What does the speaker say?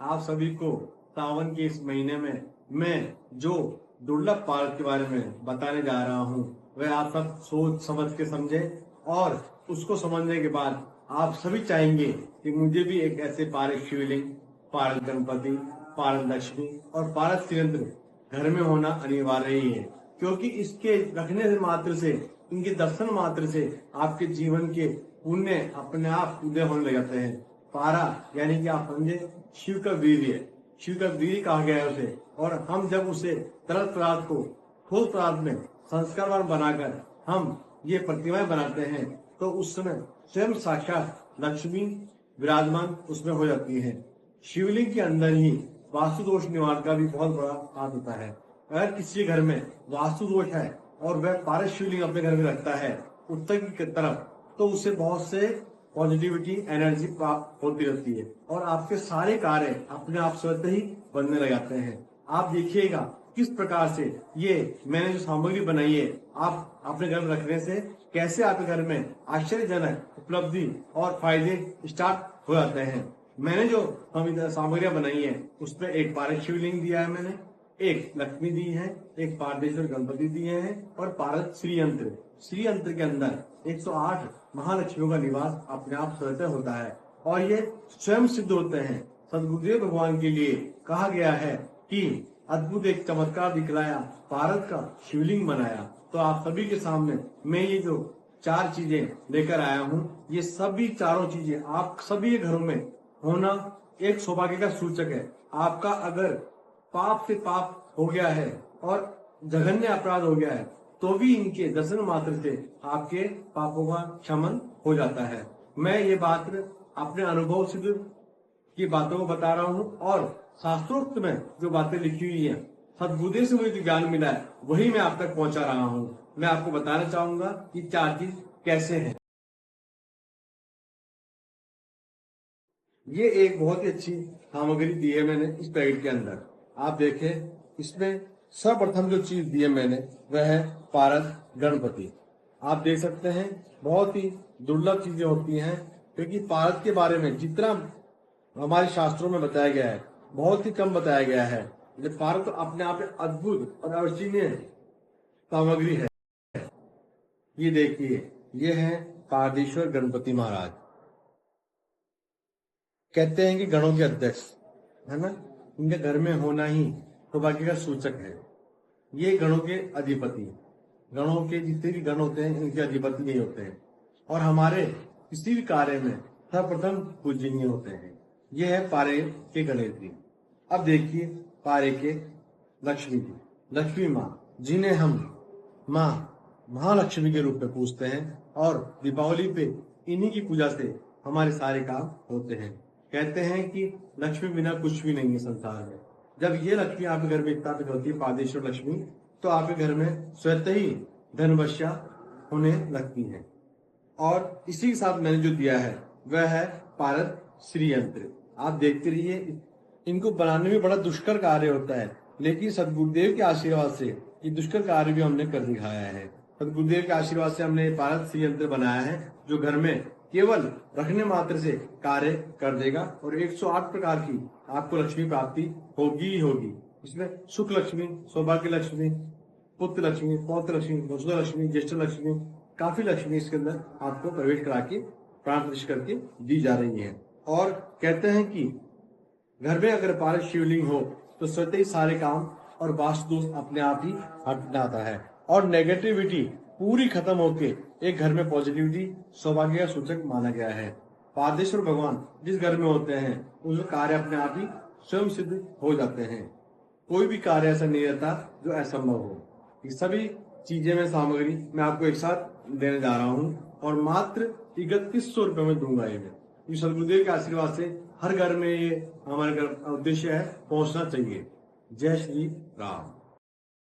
आप सभी को सावन के इस महीने में मैं जो दुर्लभ पारक के बारे में बताने जा रहा हूँ वह आप सब सोच समझ के समझे, और उसको समझने के बाद आप सभी चाहेंगे कि मुझे भी एक ऐसे पारक शिवलिंग, पारक गणपति, पारक लक्ष्मी और पारक श्रीयंत्र घर में होना अनिवार्य ही है, क्योंकि इसके रखने से मात्र से, इनके दर्शन मात्र से आपके जीवन के पुण्य अपने आप उदय होने लग जाते हैं। पारा यानी कि आप समझे शिव का वीर्य, शिव का वीर्य कहा गया है उसे। और हम जब उसे तरल पदार्थ को ठोस पदार्थ में संस्कारवान बनाकर हम ये प्रतिमाएं बनाते हैं तो उस समय स्वयं साक्षात लक्ष्मी विराजमान उसमें हो जाती है। शिवलिंग के अंदर ही वास्तु दोष निवारण का भी बहुत बड़ा हाथ होता है। अगर किसी घर में वास्तु दोष है और वह पारस शिवलिंग अपने घर में रखता है उत्तर की तरफ, तो उसे बहुत से पॉजिटिविटी एनर्जी प्राप्त होती रहती है और आपके सारे कार्य अपने आप स्वतः ही बनने लग जाते हैं। आप देखिएगा किस प्रकार से ये मैंने जो सामग्री बनाई है आप अपने घर में रखने से कैसे आपके घर में आश्चर्यजनक उपलब्धि और फायदे स्टार्ट हो जाते हैं। मैंने जो सामग्रियां बनाई है उसमें एक पारक शिवलिंग दिया है, मैंने एक लक्ष्मी दी है, एक पारदेश्वर गणपति दिए हैं और पारक श्रीयंत्र। श्रीयंत्र के अंदर 108 महालक्ष्मियों का निवास अपने आप स्वतः होता है और ये स्वयं सिद्ध होते हैं। सदगुरुदेव भगवान के लिए कहा गया है कि अद्भुत एक चमत्कार दिखलाया, भारत का शिवलिंग बनाया। तो आप सभी के सामने मैं ये जो 4 चीजें लेकर आया हूँ, ये सभी चारों चीजें आप सभी के घरों में होना एक सौभाग्य का सूचक है। आपका अगर पाप से पाप हो गया है और जघन्य अपराध हो गया है तो भी इनके दर्शन मात्र से आपके पापों का क्षमन हो जाता है। मैं ये बात अपने अनुभव सिद्ध की बातों को बता रहा हूँ और शास्त्रोक्त में जो बातें लिखी हुई है, सदगुरुदेव से मुझे जो ज्ञान मिला है वही मैं आप तक पहुंचा रहा हूँ। मैं आपको बताना चाहूंगा कि 4 चीज कैसे है। ये एक बहुत ही अच्छी सामग्री दी है मैंने इस पैकेट के अंदर। आप देखें, इसमें सर्वप्रथम जो चीज दी है मैंने वह है पारक गणपति। आप देख सकते हैं बहुत ही दुर्लभ चीजें होती हैं, क्योंकि पारक के बारे में जितना हमारे शास्त्रों में बताया गया है बहुत ही कम बताया गया है। ये पारक तो अपने आप में अद्भुत और अविश्वसनीय सामग्री है। ये देखिए, ये है पारदेश्वर गणपति महाराज। कहते हैं कि गणों के अध्यक्ष है ना, इनके घर में होना ही सौभाग्य का सूचक है। ये गणों के अधिपति, गणों के जितने भी गण होते हैं इनके अधिपति यही होते हैं और हमारे किसी भी कार्य में सर्वप्रथम पूजनीय होते हैं। ये है पारे के गणेश जी। अब देखिए पारे के लक्ष्मी जी, लक्ष्मी माँ, जिन्हें हम माँ महालक्ष्मी के रूप में पूजते हैं और दीपावली पे इन्हीं की पूजा से हमारे सारे काम होते हैं। कहते हैं कि लक्ष्मी बिना कुछ भी नहीं है संसार में। जब ये लक्ष्मी आपके घर में स्थापित होती है, पारदेश्वर लक्ष्मी, तो आपके घर में स्वतः ही धन वर्षा होने लगती है। और इसी के साथ मैंने जो दिया है वह है पारक श्रीयंत्र। आप देखते रहिए, इनको बनाने में बड़ा दुष्कर कार्य होता है, लेकिन सदगुरुदेव के आशीर्वाद से ये दुष्कर कार्य भी हमने कर दिखाया है। सदगुरुदेव के आशीर्वाद से हमने पारक श्रीयंत्र बनाया है जो घर में केवल रखने मात्र से कार्य कर देगा और 108 प्रकार की आपको लक्ष्मी प्राप्ति होगी ही होगी। इसमें सुख लक्ष्मी, सौभाग्य लक्ष्मी, पुत्र लक्ष्मी, पौत्र लक्ष्मी, वसुधा लक्ष्मी, ज्येष्ठ लक्ष्मी, काफी लक्ष्मी इसके अंदर आपको प्रवेश करा के प्राण प्रतिष्ठा करके दी जा रही है। और कहते हैं कि घर में अगर पारक शिवलिंग हो तो स्वतः ही सारे काम और वास्तु दोष अपने आप ही हट जाता है और नेगेटिविटी पूरी खत्म होके एक घर में पॉजिटिविटी सौभाग्य का सूचक माना गया है। पारदेश्वर भगवान जिस घर में होते हैं उसमें कार्य अपने आप ही स्वयं सिद्ध हो जाते हैं। कोई भी कार्य ऐसा नहीं रहता जो असंभव हो। ये सभी चीजें में सामग्री मैं आपको एक साथ देने जा रहा हूँ और मात्र 3100 रुपये में दूंगा। ये सदगुरुदेव के आशीर्वाद से हर घर में ये हमारे घर उद्देश्य है पहुंचना चाहिए। जय श्री राम।